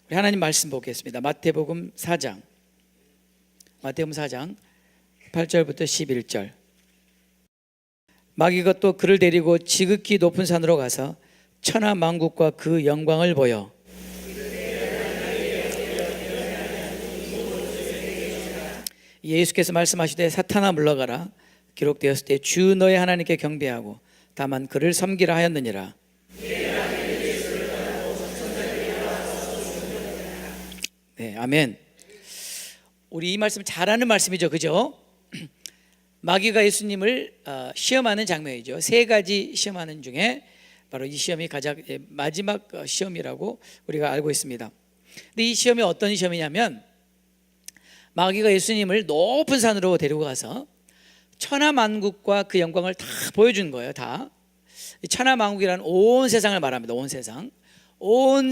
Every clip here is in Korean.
우리 하나님 말씀 보겠습니다. 마태복음 4장 8절부터 11절. 마귀가 또 그를 데리고 지극히 높은 산으로 가서 천하 만국과 그 영광을 보여 예수께서 말씀하시되 사탄아 물러가라, 기록되었을 때 주 너의 하나님께 경배하고 다만 그를 섬기라 하였느니라. 네, 아멘. 우리 이 말씀 잘 아는 말씀이죠, 그죠? 마귀가 예수님을 시험하는 장면이죠. 세 가지 시험하는 중에 바로 이 시험이 가장 마지막 시험이라고 우리가 알고 있습니다. 근데 이 시험이 어떤 시험이냐면, 마귀가 예수님을 높은 산으로 데리고 가서 천하만국과 그 영광을 다 보여준 거예요. 다 천하만국이라는 온 세상을 말합니다. 온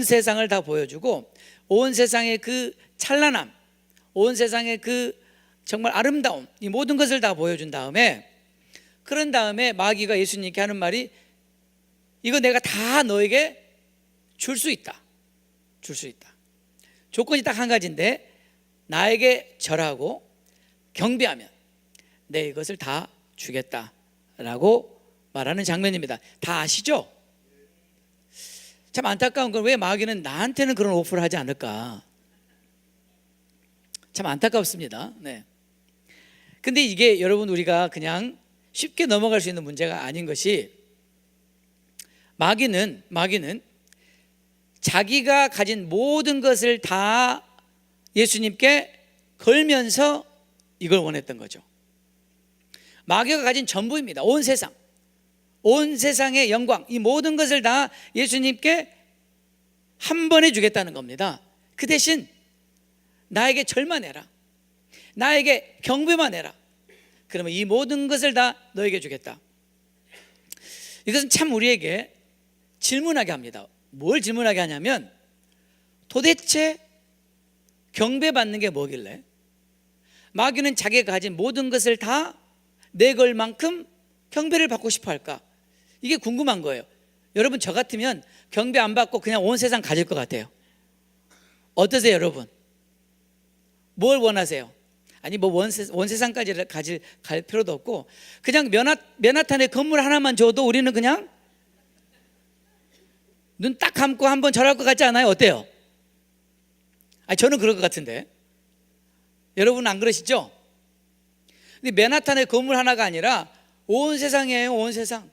세상을 다 보여주고, 온 세상의 그 찬란함, 온 세상의 그 정말 아름다움, 이 모든 것을 다 보여준 다음에, 그런 다음에 마귀가 예수님께 하는 말이, 이거 내가 다 너에게 줄 수 있다. 조건이 딱 한 가지인데, 나에게 절하고 경배하면 내 이것을 다 주겠다라고 말하는 장면입니다. 다 아시죠? 참 안타까운 건 왜 마귀는 나한테는 그런 오프를 하지 않을까? 참 안타깝습니다. 네. 근데 이게 여러분, 우리가 그냥 쉽게 넘어갈 수 있는 문제가 아닌 것이, 마귀는 자기가 가진 모든 것을 다 예수님께 걸면서 이걸 원했던 거죠. 마귀가 가진 전부입니다. 온 세상의 영광, 이 모든 것을 다 예수님께 한 번에 주겠다는 겁니다. 그 대신 나에게 절만 해라, 나에게 경배만 해라, 그러면 이 모든 것을 다 너에게 주겠다. 이것은 참 우리에게 질문하게 합니다. 뭘 질문하게 하냐면, 도대체 경배받는 게 뭐길래 마귀는 자기가 가진 모든 것을 다 내걸 만큼 경배를 받고 싶어 할까? 이게 궁금한 거예요. 여러분, 저 같으면 경배 안 받고 그냥 온 세상 가질 것 같아요. 어떠세요, 여러분? 뭘 원하세요? 아니, 뭐 온 세상까지 갈 필요도 없고, 그냥 맨하탄에 건물 하나만 줘도 우리는 그냥 눈 딱 감고 한번 절할 것 같지 않아요? 어때요? 저는 그럴 것 같은데. 여러분은 안 그러시죠? 근데 맨하탄의 건물 하나가 아니라 온 세상이에요. 온 세상.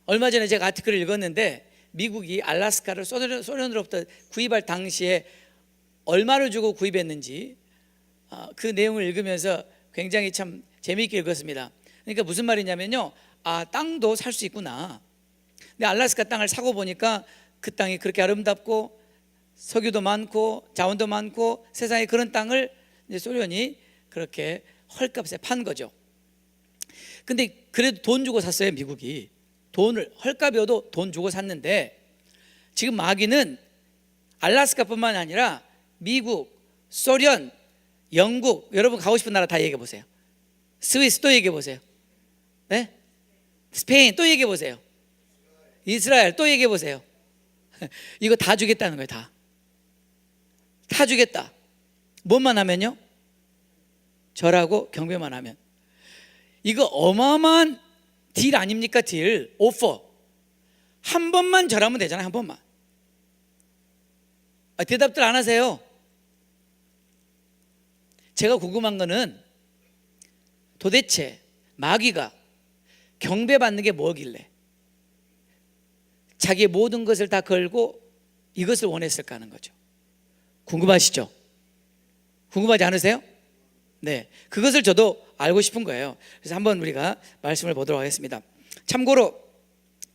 얼마 전에 제가 아티클을 읽었는데, 미국이 알래스카를 소련으로부터 구입할 당시에 얼마를 주고 구입했는지, 그 내용을 읽으면서 굉장히 참 재미있게 읽었습니다. 그러니까 무슨 말이냐면요, 땅도 살 수 있구나. 근데 알래스카 땅을 사고 보니까 그 땅이 그렇게 아름답고 석유도 많고 자원도 많고, 세상에 그런 땅을 이제 소련이 그렇게 헐값에 판 거죠. 근데 그래도 돈 주고 샀어요. 미국이 돈을, 헐값이어도 돈 주고 샀는데, 지금 마귀는 알래스카뿐만 아니라 미국, 소련, 영국, 여러분 가고 싶은 나라 다 얘기해 보세요. 스위스 또 얘기해 보세요. 네? 스페인 또 얘기해 보세요. 이스라엘 또 얘기해 보세요. 이거 다 주겠다는 거예요. 다 주겠다. 뭐만 하면요? 절하고 경배만 하면. 이거 어마어마한 딜 아닙니까? 딜, 오퍼. 한 번만 절하면 되잖아요. 한 번만. 대답들 안 하세요. 제가 궁금한 거는, 도대체 마귀가 경배받는 게 뭐길래 자기의 모든 것을 다 걸고 이것을 원했을까 하는 거죠. 궁금하시죠? 궁금하지 않으세요? 네, 그것을 저도 알고 싶은 거예요. 그래서 한번 우리가 말씀을 보도록 하겠습니다. 참고로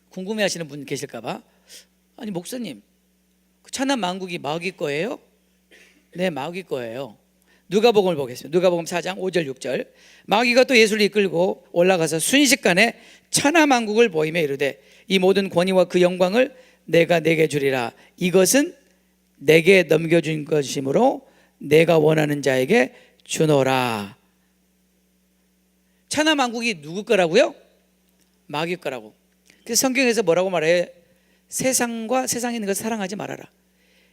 궁금해하시는 분 계실까 봐, 아니 목사님, 그 천하 만국이 마귀 거예요? 네, 마귀 거예요. 누가복음을 보겠습니다. 누가복음 4장 5절 6절. 마귀가 또 예수를 이끌고 올라가서 순식간에 천하 만국을 보이며 이르되, 이 모든 권위와 그 영광을 내가 내게 주리라. 이것은 내게 넘겨준 것이므로 내가 원하는 자에게 주노라. 천하 만국이 누구 거라고요? 마귀 거라고. 그래서 성경에서 뭐라고 말해요? 세상과 세상에 있는 것을 사랑하지 말아라.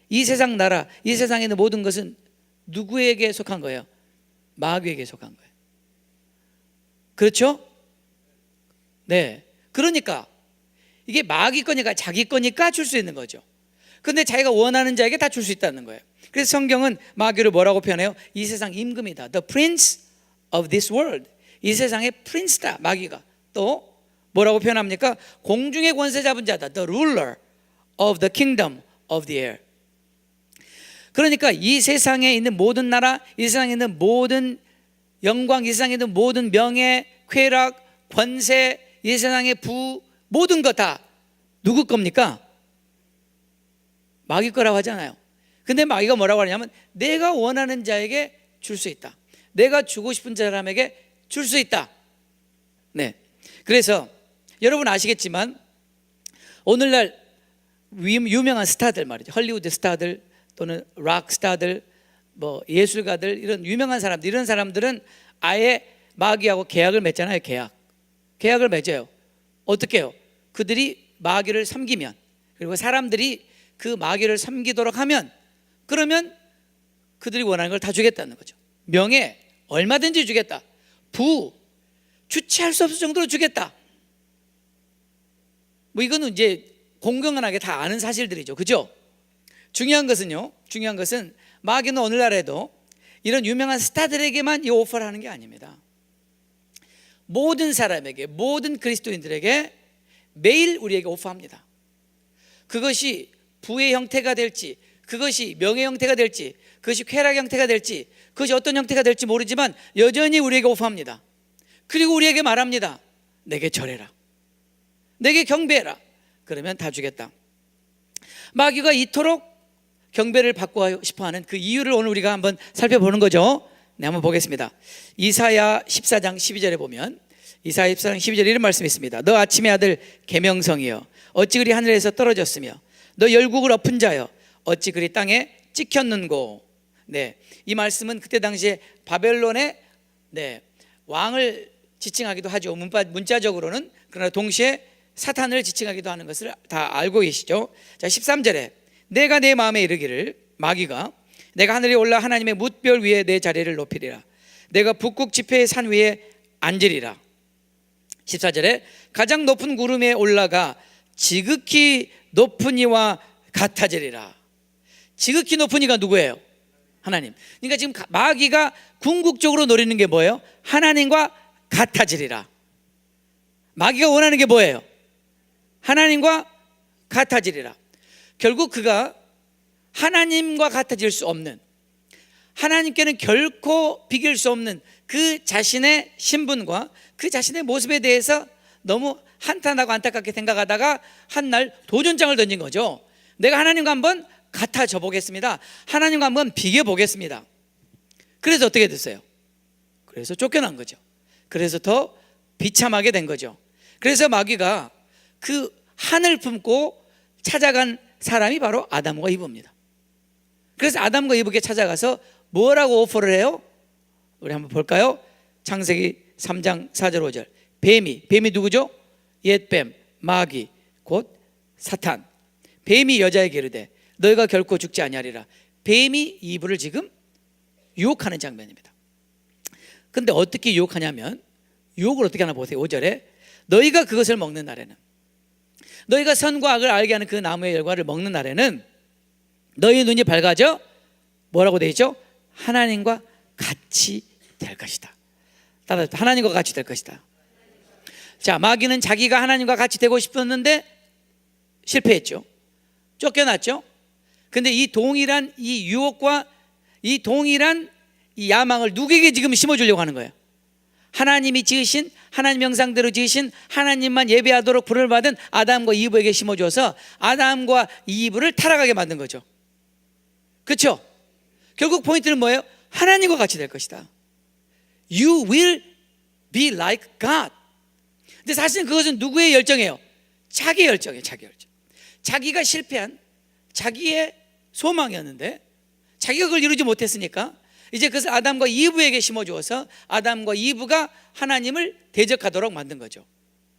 이 세상 나라, 이 세상에 있는 모든 것은 누구에게 속한 거예요? 마귀에게 속한 거예요. 그렇죠? 네. 그러니까 이게 마귀 거니까 자기 거니까 줄 수 있는 거죠. 근데 자기가 원하는 자에게 다 줄 수 있다는 거예요. 그래서 성경은 마귀를 뭐라고 표현해요? 이 세상 임금이다. The prince of this world. 이 세상의 프린스다, 마귀가. 또 뭐라고 표현합니까? 공중의 권세 잡은 자다. The ruler of the kingdom of the air. 그러니까 이 세상에 있는 모든 나라, 이 세상에 있는 모든 영광, 이 세상에 있는 모든 명예, 쾌락, 권세, 이 세상의 부, 모든 것 다 누구 겁니까? 마귀 거라고 하잖아요. 근데 마귀가 뭐라고 하냐면 내가 원하는 자에게 줄 수 있다. 내가 주고 싶은 사람에게 줄 수 있다. 네. 그래서 여러분 아시겠지만 오늘날 유명한 스타들 말이죠. 헐리우드 스타들 또는 락 스타들, 뭐 예술가들, 이런 유명한 사람들, 이런 사람들은 아예 마귀하고 계약을 맺잖아요. 계약을 맺어요. 어떻게 해요? 그들이 마귀를 섬기면, 그리고 사람들이 그 마귀를 섬기도록 하면, 그러면 그들이 원하는 걸 다 주겠다는 거죠. 명예 얼마든지 주겠다. 부 주체할 수 없을 정도로 주겠다. 뭐 이거는 이제 공공연하게 다 아는 사실들이죠. 그죠? 중요한 것은 마귀는 오늘날에도 이런 유명한 스타들에게만 이 오퍼를 하는 게 아닙니다. 모든 사람에게, 모든 그리스도인들에게 매일 우리에게 오퍼합니다. 그것이 부의 형태가 될지, 그것이 명예 형태가 될지, 그것이 쾌락 형태가 될지, 그것이 어떤 형태가 될지 모르지만 여전히 우리에게 오퍼합니다. 그리고 우리에게 말합니다. 내게 절해라, 내게 경배해라. 그러면 다 주겠다. 마귀가 이토록 경배를 받고 싶어하는 그 이유를 오늘 우리가 한번 살펴보는 거죠. 네, 한번 보겠습니다. 이사야 14장 12절에 보면, 이사야 14장 12절에 이런 말씀이 있습니다. 너 아침의 아들 계명성이여, 어찌 그리 하늘에서 떨어졌으며, 너 열국을 엎은 자여, 어찌 그리 땅에 찍혔는고. 네, 이 말씀은 그때 당시에 바벨론의 왕을 지칭하기도 하죠. 문자적으로는. 그러나 동시에 사탄을 지칭하기도 하는 것을 다 알고 계시죠. 자, 13절에 내가 내 마음에 이르기를, 마귀가 내가 하늘에 올라 하나님의 뭇별 위에 내 자리를 높이리라. 내가 북극 지폐의 산 위에 앉으리라. 14절에 가장 높은 구름 위에 올라가 지극히 높은 이와 같아지리라. 지극히 높은 이가 누구예요? 하나님. 그러니까 지금 마귀가 궁극적으로 노리는 게 뭐예요? 하나님과 같아지리라. 마귀가 원하는 게 뭐예요? 하나님과 같아지리라. 결국 그가 하나님과 같아질 수 없는, 하나님께는 결코 비길 수 없는 그 자신의 신분과 그 자신의 모습에 대해서 너무 한탄하고 안타깝게 생각하다가 한날 도전장을 던진 거죠. 내가 하나님과 한번 같아져 보겠습니다. 하나님과 한번 비교 보겠습니다. 그래서 어떻게 됐어요? 그래서 쫓겨난 거죠. 그래서 더 비참하게 된 거죠. 그래서 마귀가 그 한을 품고 찾아간 사람이 바로 아담과 이브입니다. 그래서 아담과 이브에게 찾아가서 뭐라고 오퍼를 해요? 우리 한번 볼까요? 창세기 3장 4절 5절. 뱀이 누구죠? 옛뱀, 마귀, 곧 사탄. 뱀이 여자에게 이르되 너희가 결코 죽지 아니하리라. 뱀이 이브를 지금 유혹하는 장면입니다. 근데 어떻게 유혹하냐면, 유혹을 어떻게 하나 보세요. 5절에 너희가 그것을 먹는 날에는, 너희가 선과 악을 알게 하는 그 나무의 열과를 먹는 날에는 너희 눈이 밝아져 뭐라고 되어 있죠? 하나님과 같이 될 것이다. 따라서 하나님과 같이 될 것이다. 자, 마귀는 자기가 하나님과 같이 되고 싶었는데 실패했죠. 쫓겨났죠. 근데 이 동일한 이 유혹과 이 동일한 이 야망을 누구에게 지금 심어주려고 하는 거예요? 하나님이 지으신, 하나님 형상대로 지으신, 하나님만 예배하도록 부름을 받은 아담과 이브에게 심어줘서 아담과 이브를 타락하게 만든 거죠. 그렇죠? 결국 포인트는 뭐예요? 하나님과 같이 될 것이다. You will be like God. 근데 사실은 그것은 누구의 열정이에요? 자기의 열정이에요. 자기 열정. 자기가 실패한 자기의 소망이었는데 자기가 그걸 이루지 못했으니까 이제 그것을 아담과 이브에게 심어주어서 아담과 이브가 하나님을 대적하도록 만든 거죠.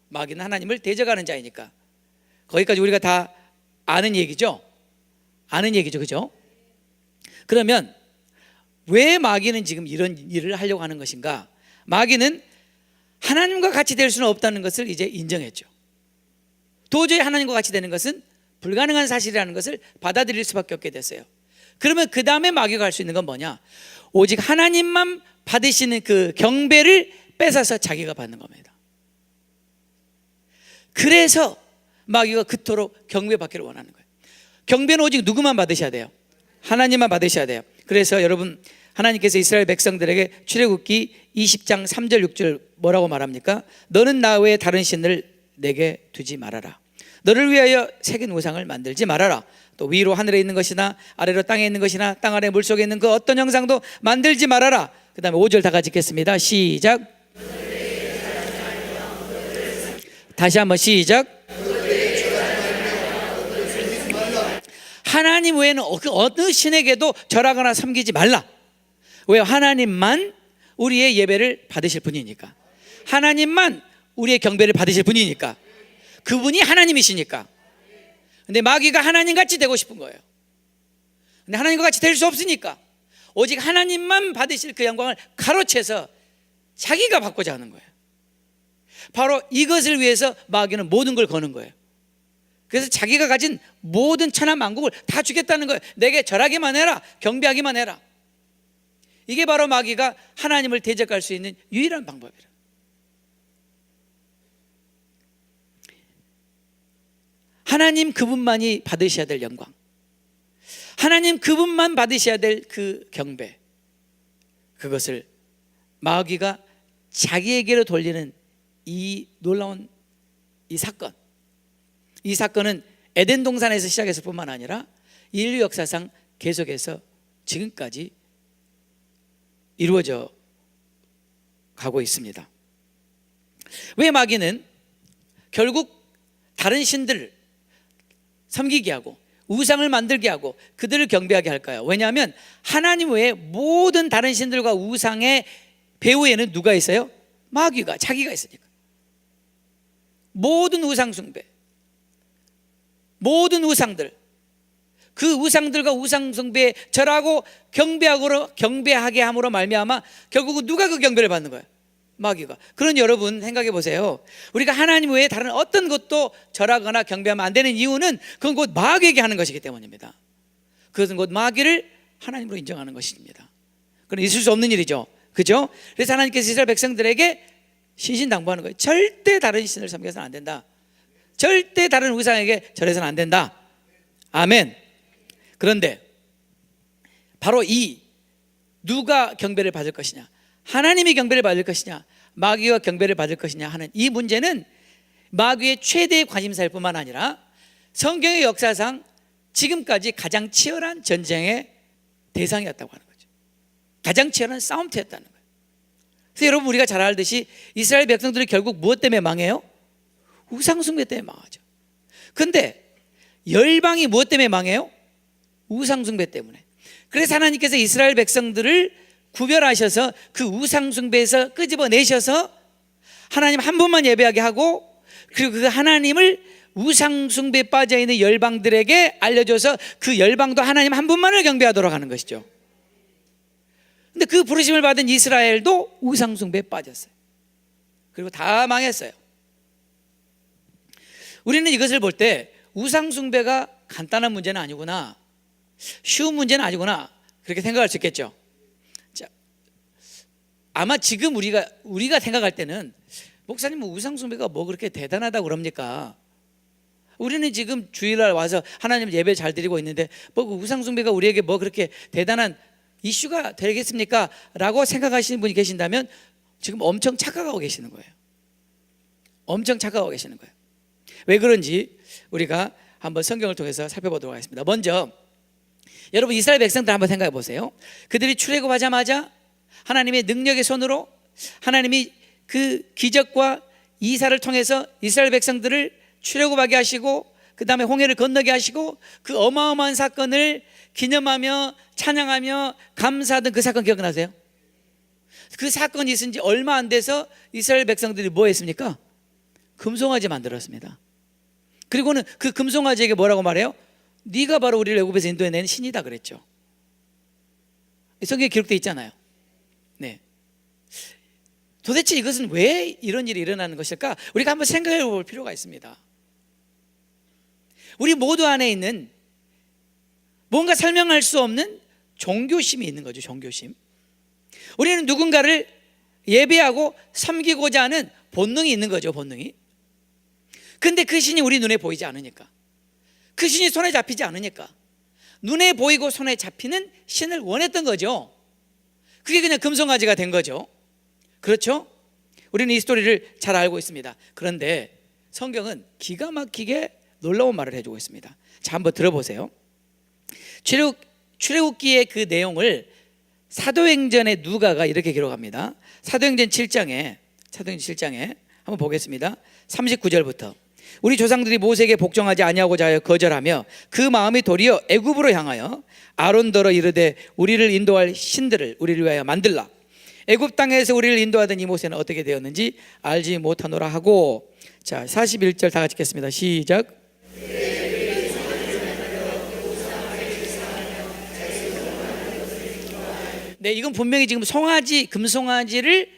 마귀는 하나님을 대적하는 자이니까. 거기까지 우리가 다 아는 얘기죠. 아는 얘기죠. 그죠? 그러면 왜 마귀는 지금 이런 일을 하려고 하는 것인가? 마귀는 하나님과 같이 될 수는 없다는 것을 이제 인정했죠. 도저히 하나님과 같이 되는 것은 불가능한 사실이라는 것을 받아들일 수밖에 없게 됐어요. 그러면 그 다음에 마귀가 할 수 있는 건 뭐냐? 오직 하나님만 받으시는 그 경배를 뺏어서 자기가 받는 겁니다. 그래서 마귀가 그토록 경배받기를 원하는 거예요. 경배는 오직 누구만 받으셔야 돼요? 하나님만 받으셔야 돼요. 그래서 여러분, 하나님께서 이스라엘 백성들에게 출애굽기 20장 3절 6절 뭐라고 말합니까? 너는 나 외에 다른 신을 내게 두지 말아라. 너를 위하여 새긴 우상을 만들지 말아라. 또 위로 하늘에 있는 것이나 아래로 땅에 있는 것이나 땅 아래 물속에 있는 그 어떤 형상도 만들지 말아라. 그 다음에 5절 다 같이 읽겠습니다. 시작. 다시 한번 시작. 하나님 외에는 어느 신에게도 절하거나 섬기지 말라. 왜요? 하나님만 우리의 예배를 받으실 분이니까. 하나님만 우리의 경배를 받으실 분이니까. 그분이 하나님이시니까. 근데 마귀가 하나님같이 되고 싶은 거예요. 근데 하나님과 같이 될 수 없으니까 오직 하나님만 받으실 그 영광을 가로채서 자기가 받고자 하는 거예요. 바로 이것을 위해서 마귀는 모든 걸 거는 거예요. 그래서 자기가 가진 모든 천하 만국을 다 주겠다는 거예요. 내게 절하기만 해라, 경배하기만 해라. 이게 바로 마귀가 하나님을 대적할 수 있는 유일한 방법이라. 하나님 그분만이 받으셔야 될 영광, 하나님 그분만 받으셔야 될 그 경배, 그것을 마귀가 자기에게로 돌리는 이 놀라운 이 사건은 에덴 동산에서 시작했을 뿐만 아니라 인류 역사상 계속해서 지금까지 이루어져 가고 있습니다. 왜 마귀는 결국 다른 신들을 섬기게 하고 우상을 만들게 하고 그들을 경배하게 할까요? 왜냐하면 하나님 외에 모든 다른 신들과 우상의 배후에는 누가 있어요? 마귀가, 자기가 있으니까. 모든 우상 숭배, 모든 우상들, 그 우상들과 우상 숭배에 절하고 경배하게 함으로 말미암아 결국은 누가 그 경배를 받는 거예요? 마귀가. 그런 여러분 생각해 보세요. 우리가 하나님 외에 다른 어떤 것도 절하거나 경배하면 안 되는 이유는 그건 곧 마귀에게 하는 것이기 때문입니다. 그것은 곧 마귀를 하나님으로 인정하는 것입니다. 그건 있을 수 없는 일이죠. 그죠? 그래서 하나님께서 이스라엘 백성들에게 신신당부하는 거예요. 절대 다른 신을 섬겨서는 안 된다. 절대 다른 우상에게 절해서는 안 된다. 아멘. 그런데 바로 이 누가 경배를 받을 것이냐, 하나님이 경배를 받을 것이냐, 마귀가 경배를 받을 것이냐 하는 이 문제는 마귀의 최대의 관심사일 뿐만 아니라 성경의 역사상 지금까지 가장 치열한 전쟁의 대상이었다고 하는 거죠. 가장 치열한 싸움터였다는 거예요. 그래서 여러분, 우리가 잘 알듯이 이스라엘 백성들이 결국 무엇 때문에 망해요? 우상숭배 때문에 망하죠. 그런데 열방이 무엇 때문에 망해요? 우상숭배 때문에. 그래서 하나님께서 이스라엘 백성들을 구별하셔서 그 우상숭배에서 끄집어내셔서 하나님 한 분만 예배하게 하고, 그리고 그 하나님을 우상숭배에 빠져있는 열방들에게 알려줘서 그 열방도 하나님 한 분만을 경배하도록 하는 것이죠. 근데 그 부르심을 받은 이스라엘도 우상숭배에 빠졌어요. 그리고 다 망했어요. 우리는 이것을 볼 때 우상숭배가 간단한 문제는 아니구나, 쉬운 문제는 아니구나, 그렇게 생각할 수 있겠죠. 자, 아마 지금 우리가 생각할 때는 목사님, 우상숭배가 뭐 그렇게 대단하다고 그럽니까? 우리는 지금 주일날 와서 하나님 예배 잘 드리고 있는데 뭐 우상숭배가 우리에게 뭐 그렇게 대단한 이슈가 되겠습니까? 라고 생각하시는 분이 계신다면 지금 엄청 착각하고 계시는 거예요. 엄청 착각하고 계시는 거예요. 왜 그런지 우리가 한번 성경을 통해서 살펴보도록 하겠습니다. 먼저 여러분, 이스라엘 백성들 한번 생각해 보세요. 그들이 출애굽하자마자 하나님의 능력의 손으로 하나님이 그 기적과 이사를 통해서 이스라엘 백성들을 출애굽하게 하시고, 그 다음에 홍해를 건너게 하시고, 그 어마어마한 사건을 기념하며 찬양하며 감사하던 그 사건 기억나세요? 그 사건이 있은 지 얼마 안 돼서 이스라엘 백성들이 뭐 했습니까? 금송아지 만들었습니다. 그리고는 그 금송아지에게 뭐라고 말해요? 네가 바로 우리를 애굽에서 인도해낸 신이다 그랬죠. 성경에 기록되어 있잖아요. 네. 도대체 이것은 왜 이런 일이 일어나는 것일까? 우리가 한번 생각해 볼 필요가 있습니다. 우리 모두 안에 있는 뭔가 설명할 수 없는 종교심이 있는 거죠. 종교심. 우리는 누군가를 예배하고 섬기고자 하는 본능이 있는 거죠. 본능이. 근데 그 신이 우리 눈에 보이지 않으니까, 그 신이 손에 잡히지 않으니까, 눈에 보이고 손에 잡히는 신을 원했던 거죠. 그게 그냥 금송아지가 된 거죠. 그렇죠? 우리는 이 스토리를 잘 알고 있습니다. 그런데 성경은 기가 막히게 놀라운 말을 해주고 있습니다. 자, 한번 들어보세요. 출애굽기의 그 내용을 사도행전의 누가가 이렇게 기록합니다. 사도행전 7장에 한번 보겠습니다. 39절부터 우리 조상들이 모세에게 복종하지 아니하고자 하여 거절하며 그 마음이 도리어 애굽으로 향하여 아론더러 이르되 우리를 인도할 신들을 우리를 위하여 만들라. 애굽 땅에서 우리를 인도하던 이 모세는 어떻게 되었는지 알지 못하노라 하고, 자 41절 다 같이 읽겠습니다. 시작. 네, 이건 분명히 지금 송아지, 금송아지를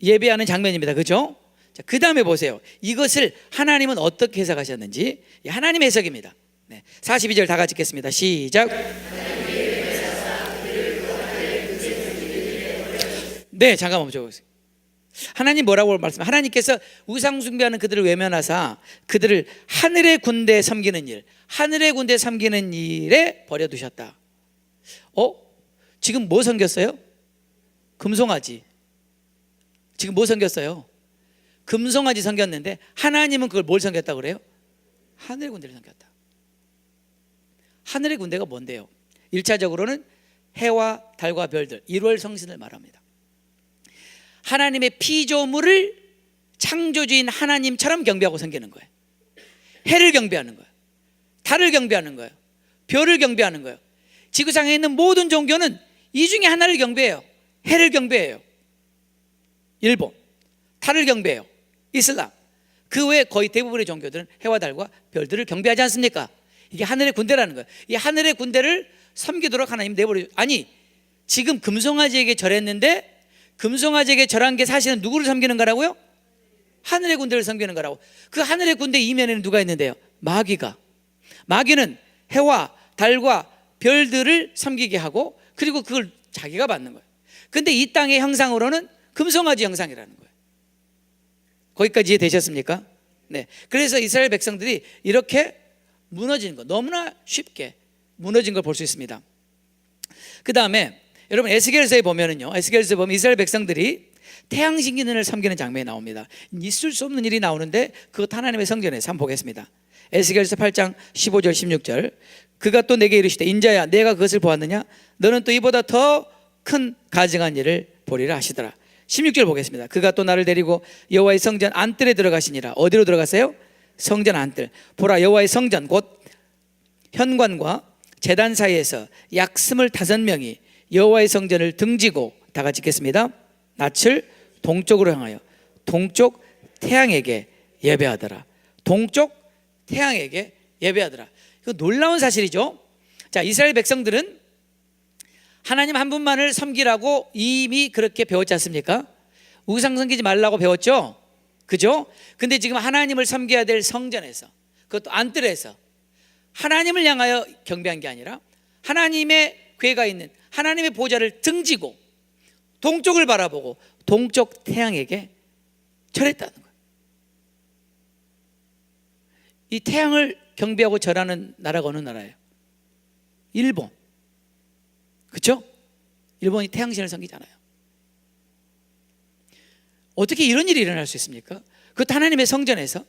예배하는 장면입니다. 그렇죠? 자, 그 다음에 보세요. 이것을 하나님은 어떻게 해석하셨는지, 하나님의 해석입니다. 네, 42절 다 같이 읽겠습니다. 시작. 네, 잠깐 멈춰보세요. 하나님 뭐라고 말씀하세요? 하나님께서 우상 숭배하는 그들을 외면하사 그들을 하늘의 군대 섬기는 일, 하늘의 군대 섬기는 일에 버려두셨다. 지금 뭐 섬겼어요? 금송아지. 지금 뭐 섬겼어요? 금송아지 섬겼는데 하나님은 그걸 뭘 섬겼다고 그래요? 하늘의 군대를 섬겼다. 하늘의 군대가 뭔데요? 1차적으로는 해와 달과 별들, 1월 성신을 말합니다. 하나님의 피조물을 창조주인 하나님처럼 경배하고 섬기는 거예요. 해를 경배하는 거예요. 달을 경배하는 거예요. 별을 경배하는 거예요. 지구상에 있는 모든 종교는 이 중에 하나를 경배해요. 해를 경배해요. 일본, 달을 경배해요. 이슬람. 그 외에 거의 대부분의 종교들은 해와 달과 별들을 경배하지 않습니까? 이게 하늘의 군대라는 거예요. 이 하늘의 군대를 섬기도록 하나님 내버려. 아니, 지금 금송아지에게 절했는데 금송아지에게 절한 게 사실은 누구를 섬기는 거라고요? 하늘의 군대를 섬기는 거라고. 그 하늘의 군대 이면에는 누가 있는데요? 마귀가. 마귀는 해와 달과 별들을 섬기게 하고 그리고 그걸 자기가 받는 거예요. 근데 이 땅의 형상으로는 금송아지 형상이라는 거예요. 거기까지 이해되셨습니까? 네. 그래서 이스라엘 백성들이 이렇게 무너지는 거, 너무나 쉽게 무너진 걸 볼 수 있습니다. 그 다음에 여러분 에스겔서에 보면은요, 에스겔서 보면 이스라엘 백성들이 태양 신기는 을 섬기는 장면이 나옵니다. 있을 수 없는 일이 나오는데 그것 하나님의 성전에서 한번 보겠습니다. 에스겔서 8장 15절 16절. 그가 또 내게 이르시되 인자야 내가 그것을 보았느냐? 너는 또 이보다 더 큰 가증한 일을 보리라 하시더라. 16절 보겠습니다. 그가 또 나를 데리고 여호와의 성전 안뜰에 들어가시니라. 어디로 들어갔어요? 성전 안뜰. 보라 여호와의 성전 곧 현관과 제단 사이에서 약 25명이 여호와의 성전을 등지고, 다 같이 읽겠습니다. 낯을 동쪽으로 향하여 동쪽 태양에게 예배하더라. 동쪽 태양에게 예배하더라. 이거 놀라운 사실이죠. 자, 이스라엘 백성들은 하나님 한 분만을 섬기라고 이미 그렇게 배웠지 않습니까? 우상 섬기지 말라고 배웠죠. 그죠? 근데 지금 하나님을 섬겨야 될 성전에서, 그것도 안뜰에서 하나님을 향하여 경배한 게 아니라 하나님의 궤가 있는 하나님의 보좌를 등지고 동쪽을 바라보고 동쪽 태양에게 절했다는 거예요. 이 태양을 경배하고 절하는 나라가 어느 나라예요? 일본. 그렇죠? 일본이 태양신을 섬기잖아요. 어떻게 이런 일이 일어날 수 있습니까? 그것도 하나님의 성전에서.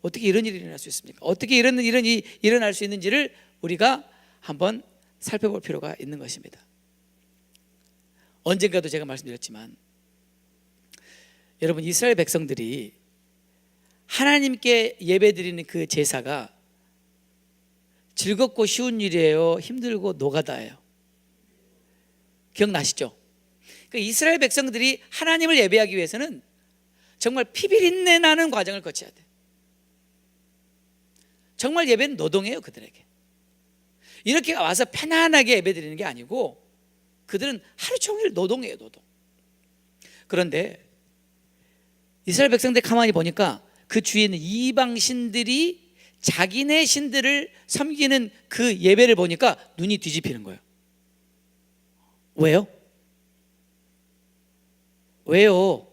어떻게 이런 일이 일어날 수 있습니까? 어떻게 이런 일이 일어날 수 있는지를 우리가 한번 살펴볼 필요가 있는 것입니다. 언젠가도 제가 말씀드렸지만 여러분 이스라엘 백성들이 하나님께 예배드리는 그 제사가 즐겁고 쉬운 일이에요? 힘들고 노가다예요? 기억나시죠? 그 이스라엘 백성들이 하나님을 예배하기 위해서는 정말 피비린내 나는 과정을 거쳐야 돼. 정말 예배는 노동이에요. 그들에게 이렇게 와서 편안하게 예배 드리는 게 아니고 그들은 하루 종일 노동이에요. 노동. 그런데 이스라엘 백성들 가만히 보니까 그 주위에 있는 이방 신들이 자기네 신들을 섬기는 그 예배를 보니까 눈이 뒤집히는 거예요. 왜요? 왜요?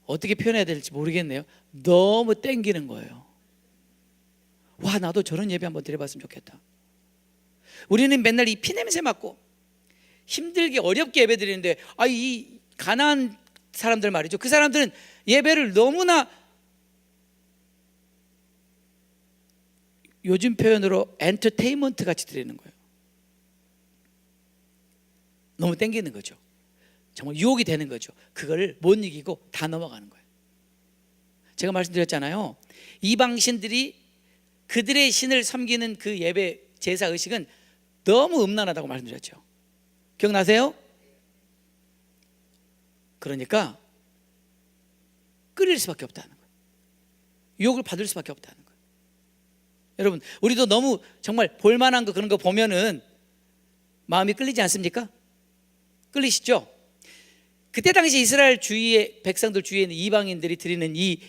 어떻게 표현해야 될지 모르겠네요. 너무 땡기는 거예요. 와, 나도 저런 예배 한번 드려봤으면 좋겠다. 우리는 맨날 이 피냄새 맡고 힘들게 어렵게 예배 드리는데, 이 가난한 사람들 말이죠. 그 사람들은 예배를 너무나, 요즘 표현으로 엔터테인먼트 같이 드리는 거예요. 너무 땡기는 거죠. 정말 유혹이 되는 거죠. 그걸 못 이기고 다 넘어가는 거예요. 제가 말씀드렸잖아요. 이방 신들이 그들의 신을 섬기는 그 예배 제사 의식은 너무 음란하다고 말씀드렸죠. 기억나세요? 그러니까 끌릴 수밖에 없다는 거예요. 유혹을 받을 수밖에 없다는 거예요. 여러분, 우리도 너무 정말 볼만한 거 그런 거 보면은 마음이 끌리지 않습니까? 끌리시죠? 그때 당시 이스라엘 주위의 백성들 주위에 있는 이방인들이 드리는 이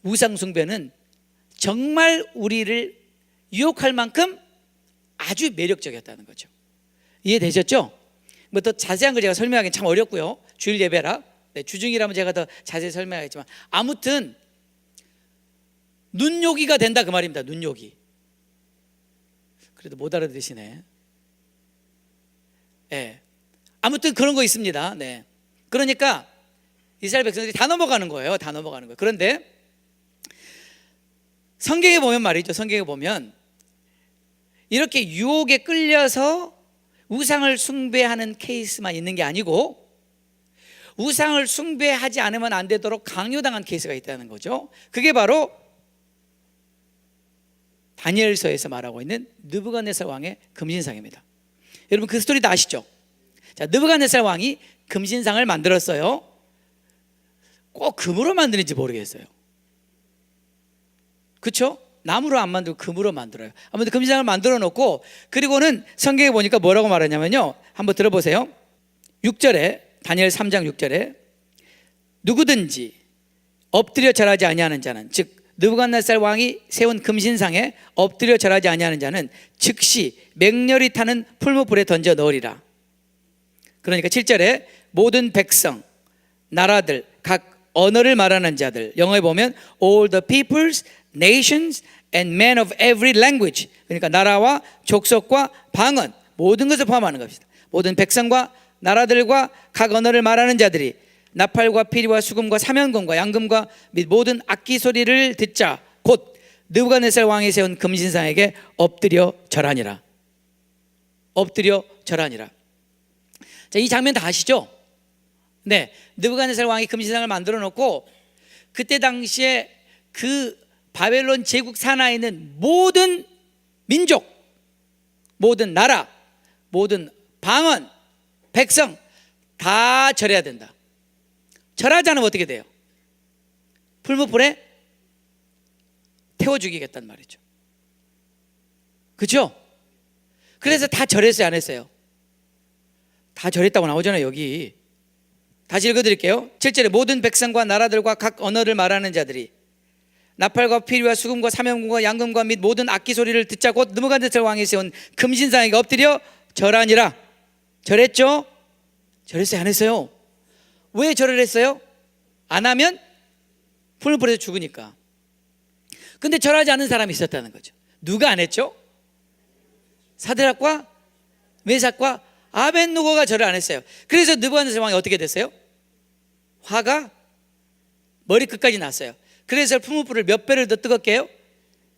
우상 숭배는 정말 우리를 유혹할 만큼 아주 매력적이었다는 거죠. 이해되셨죠? 뭐 더 자세한 걸 제가 설명하기는 참 어렵고요. 주일 예배라 주중이라면 제가 더 자세히 설명하겠지만, 아무튼 눈요기가 된다 그 말입니다. 눈요기. 그래도 못 알아들으시네. 네. 아무튼 그런 거 있습니다. 네. 그러니까 이스라엘 백성들이 다 넘어가는 거예요. 다 넘어가는 거예요. 그런데 성경에 보면 말이죠. 성경에 보면 이렇게 유혹에 끌려서 우상을 숭배하는 케이스만 있는 게 아니고, 우상을 숭배하지 않으면 안 되도록 강요당한 케이스가 있다는 거죠. 그게 바로 다니엘서에서 말하고 있는 느부갓네살 왕의 금신상입니다. 여러분 그 스토리 다 아시죠? 자, 느부갓네살 왕이 금신상을 만들었어요. 꼭 금으로 만드는지 모르겠어요. 그렇죠? 나무로 안 만들고 금으로 만들어요. 아무튼 금신상을 만들어 놓고, 그리고는 성경에 보니까 뭐라고 말하냐면요, 한번 들어보세요. 6절에, 다니엘 3장 6절에 누구든지 엎드려 절하지 아니하는 자는, 즉 느부갓네살 왕이 세운 금신상에 엎드려 절하지 아니하는 자는 즉시 맹렬히 타는 풀무불에 던져 넣으리라. 그러니까 7절에 모든 백성, 나라들, 각 언어를 말하는 자들, 영어에 보면 all the peoples, nations and men of every language, 그러니까 나라와 족속과 방언, 모든 것을 포함하는 것입니다. 모든 백성과 나라들과 각 언어를 말하는 자들이 나팔과 피리와 수금과 사면금과 양금과 및 모든 악기 소리를 듣자 곧 느부갓네살 왕이 세운 금신상에게 엎드려 절하니라. 엎드려 절하니라. 자, 이 장면 다 아시죠? 네, 느부갓네살 왕이 금신상을 만들어 놓고, 그때 당시에 그 바벨론 제국 산하에 있는 모든 민족, 모든 나라, 모든 방언, 백성 다 절해야 된다. 절하지 않으면 어떻게 돼요? 풀무불에 태워 죽이겠단 말이죠. 그렇죠? 그래서 다 절했어요, 안 했어요? 다 절했다고 나오잖아요, 여기. 다시 읽어드릴게요. 7절에 모든 백성과 나라들과 각 언어를 말하는 자들이 나팔과 피리와 수금과 사면금과 양금과 및 모든 악기 소리를 듣자 곧 느부갓네살 왕이 세운 금신상에게 엎드려 절하니라. 절했죠? 절했어요, 안 했어요? 왜 절을 했어요? 안 하면 풀무불에서 죽으니까. 근데 절하지 않은 사람이 있었다는 거죠. 누가 안 했죠? 사드락과 메삭과 아벳느고가 절을 안 했어요. 그래서 느부갓네살 왕이 어떻게 됐어요? 화가 머리끝까지 났어요. 그래서 풀무불을 몇 배를 더 뜨겁게 해요?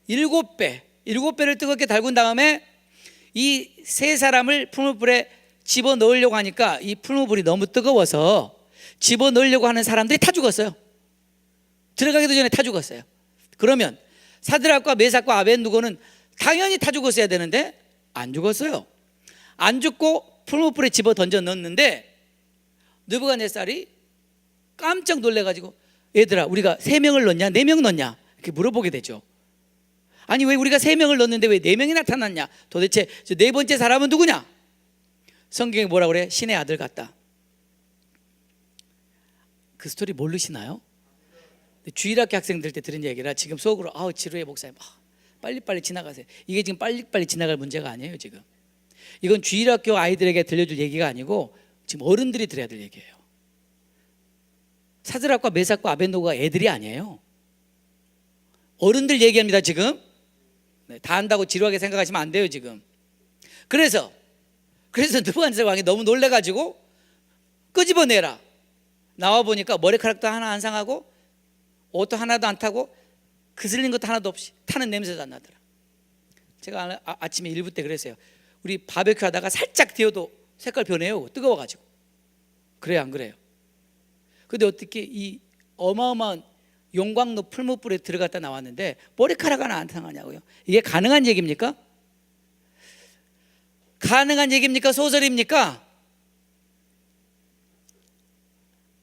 7배를 뜨겁게 달군 다음에 이 세 사람을 풀무불에 집어넣으려고 하니까 이 풀무불이 너무 뜨거워서 집어넣으려고 하는 사람들이 다 죽었어요. 들어가기도 전에 다 죽었어요. 그러면 사드락과 메삭과 아벳느고는 당연히 다 죽었어야 되는데 안 죽었어요. 안 죽고 풀무불에 집어 던져 넣었는데 느부갓네살이 깜짝 놀래가지고, 얘들아 우리가 3명을 넣냐 4명 넣냐 이렇게 물어보게 되죠. 아니 왜 우리가 3명을 넣었는데 왜 4명이 나타났냐, 도대체 저 네 번째 사람은 누구냐? 성경에 뭐라 그래? 신의 아들 같다. 그 스토리 모르시나요? 주일학교 학생들 때 들은 얘기라 지금 속으로 아우 지루해 목사님, 빨리빨리 지나가세요. 이게 지금 빨리빨리 지나갈 문제가 아니에요. 지금 이건 주일학교 아이들에게 들려줄 얘기가 아니고 지금 어른들이 들어야 될 얘기예요. 사드락과 메삭과 아벳노고가 애들이 아니에요. 어른들 얘기합니다. 지금 다 안다고 지루하게 생각하시면 안 돼요. 지금 그래서 느부갓네살 왕이 너무 놀래가지고 끄집어내라. 나와 보니까 머리카락도 하나 안 상하고 옷도 하나도 안 타고 그슬린 것도 하나도 없이 타는 냄새도 안 나더라. 제가 아침에 일부 때 그랬어요. 우리 바베큐 하다가 살짝 데워도 색깔 변해요. 뜨거워가지고. 그래요 안 그래요? 근데 어떻게 이 어마어마한 용광로 풀무불에 들어갔다 나왔는데 머리카락 하나 안 상하냐고요? 이게 가능한 얘기입니까? 가능한 얘기입니까? 소설입니까?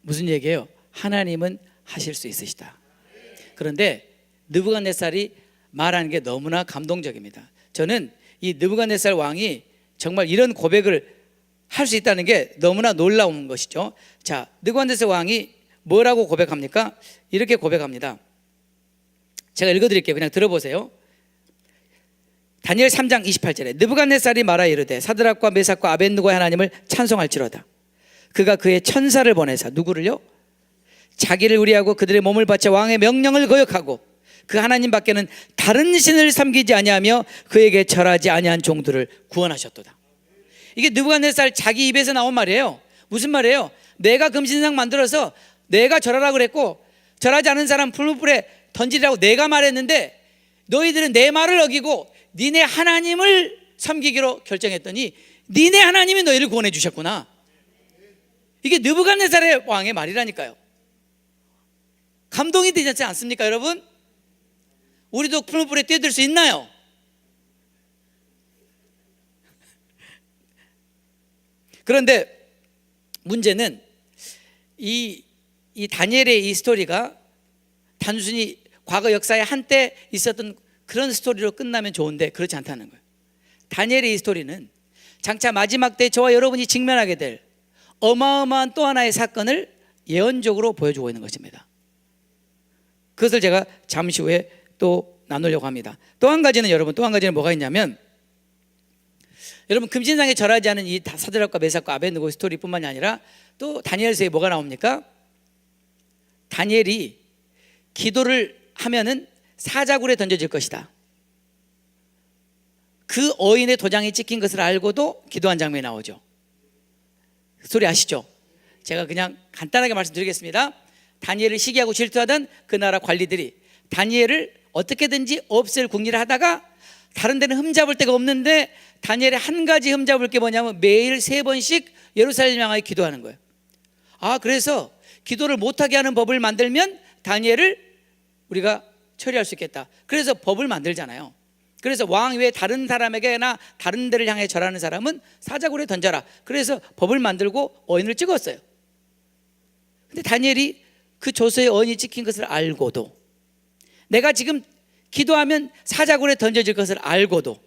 무슨 얘기예요? 하나님은 하실 수 있으시다. 그런데 느부갓네살이 말하는 게 너무나 감동적입니다. 저는 이 느부갓네살 왕이 정말 이런 고백을 할 수 있다는 게 너무나 놀라운 것이죠. 자, 느부갓네살 왕이 뭐라고 고백합니까? 이렇게 고백합니다. 제가 읽어드릴게요. 그냥 들어보세요. 다니엘 3장 28절에 느부갓네살이 말하 이르되 사드락과 메삭과 아벳느고의 하나님을 찬송할지로다. 그가 그의 천사를 보내사 누구를요? 자기를 의리하고 그들의 몸을 바쳐 왕의 명령을 거역하고 그 하나님 밖에는 다른 신을 섬기지 아니하며 그에게 절하지 아니한 종들을 구원하셨도다. 이게 느부갓네살 자기 입에서 나온 말이에요. 무슨 말이에요? 내가 금신상 만들어서 내가 절하라고 그랬고 절하지 않은 사람 풀무불에 던지라고 내가 말했는데 너희들은 내 말을 어기고 니네 하나님을 섬기기로 결정했더니 니네 하나님이 너희를 구원해 주셨구나. 이게 느부갓네살의 왕의 말이라니까요. 감동이 되지 않습니까 여러분? 우리도 풀무불에 뛰어들 수 있나요? 그런데 문제는 이 다니엘의 이 스토리가 단순히 과거 역사에 한때 있었던 그런 스토리로 끝나면 좋은데 그렇지 않다는 거예요. 다니엘의 이 스토리는 장차 마지막 때 저와 여러분이 직면하게 될 어마어마한 또 하나의 사건을 예언적으로 보여주고 있는 것입니다. 그것을 제가 잠시 후에 또 나누려고 합니다. 또 한 가지는 뭐가 있냐면 여러분 금신상에 절하지 않은 이 사드락과 메삭과 아벳느고 스토리뿐만이 아니라 또 다니엘서에 뭐가 나옵니까? 다니엘이 기도를 하면은 사자굴에 던져질 것이다. 그 어인의 도장이 찍힌 것을 알고도 기도한 장면이 나오죠. 스토리 아시죠? 제가 그냥 간단하게 말씀드리겠습니다. 다니엘을 시기하고 질투하던 그 나라 관리들이 다니엘을 어떻게든지 없앨 궁리를 하다가 다른 데는 흠잡을 데가 없는데 다니엘의 한 가지 흠잡을 게 뭐냐면 매일 3번씩 예루살렘 향하여 기도하는 거예요. 그래서 기도를 못하게 하는 법을 만들면 다니엘을 우리가 처리할 수 있겠다. 그래서 법을 만들잖아요. 그래서 왕 외에 다른 사람에게나 다른 데를 향해 절하는 사람은 사자굴에 던져라. 그래서 법을 만들고 어인을 찍었어요. 근데 다니엘이 그 조서에 어인이 찍힌 것을 알고도, 내가 지금 기도하면 사자굴에 던져질 것을 알고도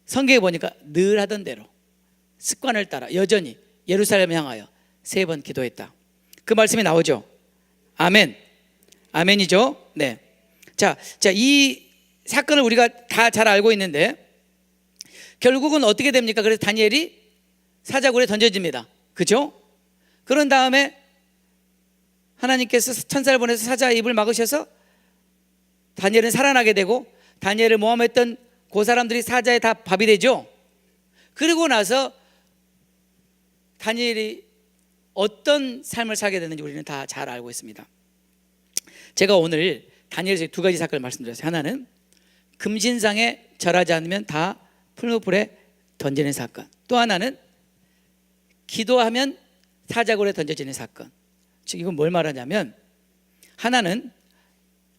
성경에 보니까 늘 하던 대로 습관을 따라 여전히 예루살렘을 향하여 3번 기도했다. 그 말씀이 나오죠. 아멘. 아멘이죠. 네. 자, 이 사건을 우리가 다 잘 알고 있는데 결국은 어떻게 됩니까? 그래서 다니엘이 사자굴에 던져집니다. 그죠? 그런 다음에 하나님께서 천사를 보내서 사자의 입을 막으셔서 다니엘은 살아나게 되고 다니엘을 모함했던 그 사람들이 사자에 다 밥이 되죠. 그리고 나서 다니엘이 어떤 삶을 살게 됐는지 우리는 다 잘 알고 있습니다. 제가 오늘 다니엘에서 2가지 사건을 말씀드렸어요. 하나는 금신상에 절하지 않으면 다 풀무불에 던지는 사건, 또 하나는 기도하면 사자굴에 던져지는 사건. 즉 이건 뭘 말하냐면 하나는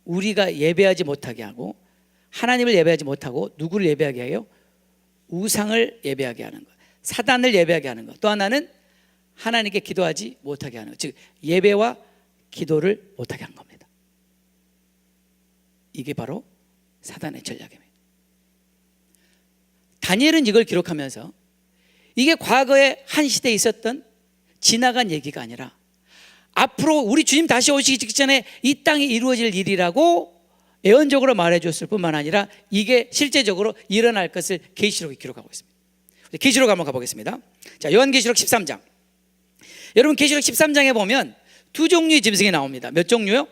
우리가 예배하지 못하게 하고 하나님을 예배하지 못하고 누구를 예배하게 해요? 우상을 예배하게 하는 것, 사단을 예배하게 하는 것. 또 하나는 하나님께 기도하지 못하게 하는 것. 즉 예배와 기도를 못하게 한 겁니다. 이게 바로 사단의 전략입니다. 다니엘은 이걸 기록하면서 이게 과거에 한 시대에 있었던 지나간 얘기가 아니라 앞으로 우리 주님 다시 오시기 직전에 이 땅에 이루어질 일이라고 예언적으로 말해줬을 뿐만 아니라 이게 실제적으로 일어날 것을 계시록에 기록하고 있습니다. 계시록 한번 가보겠습니다. 자, 요한계시록 13장. 여러분 계시록 13장에 보면 두 종류의 짐승이 나옵니다. 몇 종류요?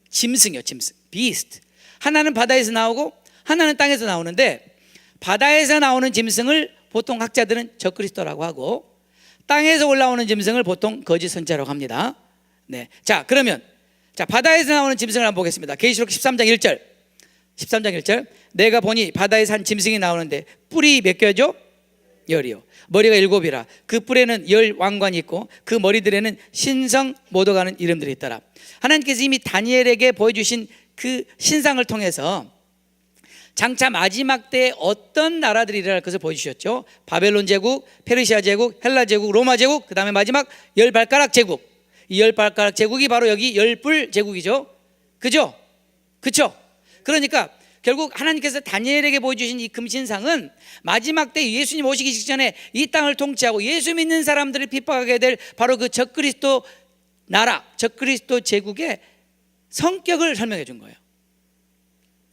짐승이요, 짐승. 비스트. 하나는 바다에서 나오고 하나는 땅에서 나오는데, 바다에서 나오는 짐승을 보통 학자들은 적그리스도라고 하고, 땅에서 올라오는 짐승을 보통 거짓 선지자라고 합니다. 네. 자, 그러면 바다에서 나오는 짐승을 한번 보겠습니다. 계시록 13장 1절. 13장 1절. 내가 보니 바다에서 한 짐승이 나오는데 뿔이 몇 개죠? 열이요. 머리가 7이라. 그 뿔에는 10 왕관이 있고 그 머리들에는 신성 모독하는 이름들이 있더라. 하나님께서 이미 다니엘에게 보여주신 그 신상을 통해서 장차 마지막 때에 어떤 나라들이 일어날 것을 보여주셨죠. 바벨론 제국, 페르시아 제국, 헬라 제국, 로마 제국, 그 다음에 마지막 10발가락 제국. 이 10발가락 제국이 바로 여기 10뿔 제국이죠. 그죠? 그쵸? 그러니까 결국 하나님께서 다니엘에게 보여주신 이 금신상은 마지막 때 예수님 오시기 직전에 이 땅을 통치하고 예수 믿는 사람들을 핍박하게 될 바로 그 적그리스도 나라, 적그리스도 제국의 성격을 설명해 준 거예요.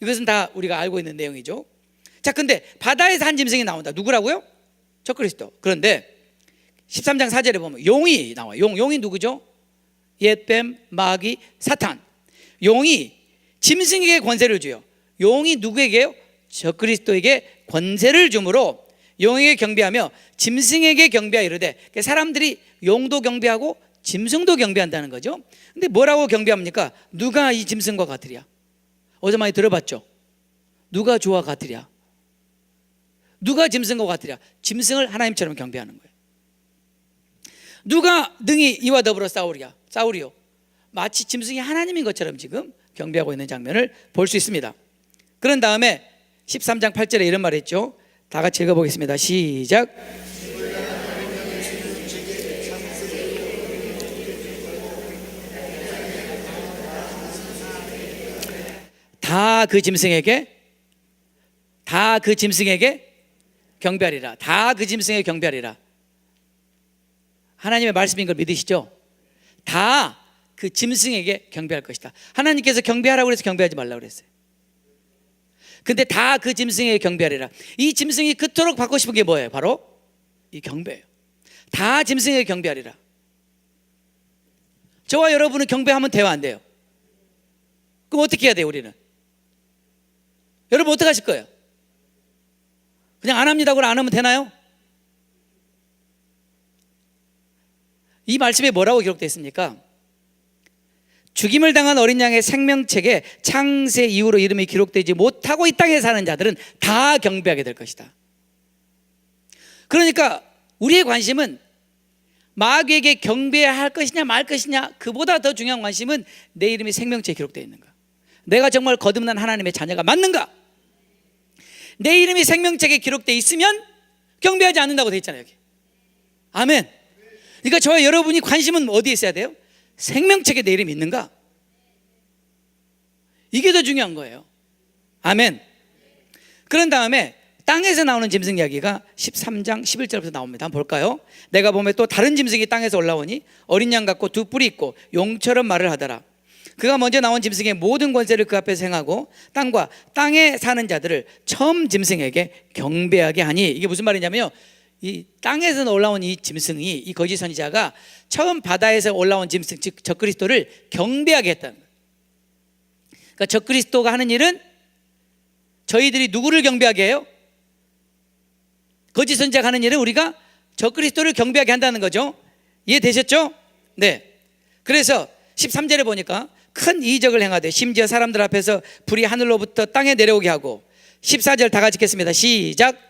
이것은 다 우리가 알고 있는 내용이죠. 자, 근데 바다에서 한 짐승이 나온다. 누구라고요? 적그리스도. 그런데 13장 4절에 보면 용이 나와요. 용이 누구죠? 옛뱀, 마귀, 사탄. 용이 짐승에게 권세를 줘요. 용이 누구에게요? 적그리스도에게 권세를 주므로 용에게 경배하며 짐승에게 경배하여 이르되, 사람들이 용도 경배하고 짐승도 경배한다는 거죠. 근데 뭐라고 경배합니까? 누가 이 짐승과 같으랴? 어제 많이 들어봤죠? 누가 주와 같으랴? 누가 짐승과 같으랴? 짐승을 하나님처럼 경배하는 거예요. 누가 능히 이와 더불어 싸우리요? 마치 짐승이 하나님인 것처럼 지금 경배하고 있는 장면을 볼 수 있습니다. 그런 다음에 13장 8절에 이런 말을 했죠. 다 같이 읽어보겠습니다. 시작. 다 그 짐승에게 경배하리라. 다 그 짐승에게 경배하리라. 하나님의 말씀인 걸 믿으시죠? 다 그 짐승에게 경배할 것이다. 하나님께서 경배하라고 그래서 경배하지 말라고 그랬어요. 근데 다 그 짐승에게 경배하리라. 이 짐승이 그토록 받고 싶은 게 뭐예요? 바로 이 경배예요. 다 짐승에게 경배하리라. 저와 여러분은 경배하면 돼요, 안 돼요? 그럼 어떻게 해야 돼요, 우리는? 여러분 어떻게 하실 거예요? 그냥 안 합니다고 안 하면 되나요? 이 말씀에 뭐라고 기록되어 있습니까? 죽임을 당한 어린 양의 생명책에 창세 이후로 이름이 기록되지 못하고 이 땅에 사는 자들은 다 경배하게 될 것이다. 그러니까 우리의 관심은 마귀에게 경배해야 할 것이냐 말 것이냐, 그보다 더 중요한 관심은 내 이름이 생명책에 기록되어 있는가, 내가 정말 거듭난 하나님의 자녀가 맞는가. 내 이름이 생명책에 기록되어 있으면 경배하지 않는다고 되어 있잖아요, 여기. 아멘. 그러니까 저와 여러분이 관심은 어디에 있어야 돼요? 생명책에 내 이름이 있는가? 이게 더 중요한 거예요. 아멘. 그런 다음에 땅에서 나오는 짐승 이야기가 13장 11절부터 나옵니다. 한번 볼까요? 내가 보면 또 다른 짐승이 땅에서 올라오니 어린 양 같고 두 뿔이 있고 용처럼 말을 하더라. 그가 먼저 나온 짐승의 모든 권세를 그 앞에서 행하고 땅과 땅에 사는 자들을 처음 짐승에게 경배하게 하니, 이게 무슨 말이냐면요, 이 땅에서 올라온 이 짐승이, 이 거짓 선지자가 처음 바다에서 올라온 짐승, 즉 적그리스도를 경배하게 했다는 거예요. 그러니까 적그리스도가 하는 일은 저희들이 누구를 경배하게 해요? 거짓 선지자가 하는 일은 우리가 적그리스도를 경배하게 한다는 거죠. 이해되셨죠? 네. 그래서 13절에 보니까 큰 이적을 행하되 심지어 사람들 앞에서 불이 하늘로부터 땅에 내려오게 하고, 14절 다 같이 읽겠습니다. 시작.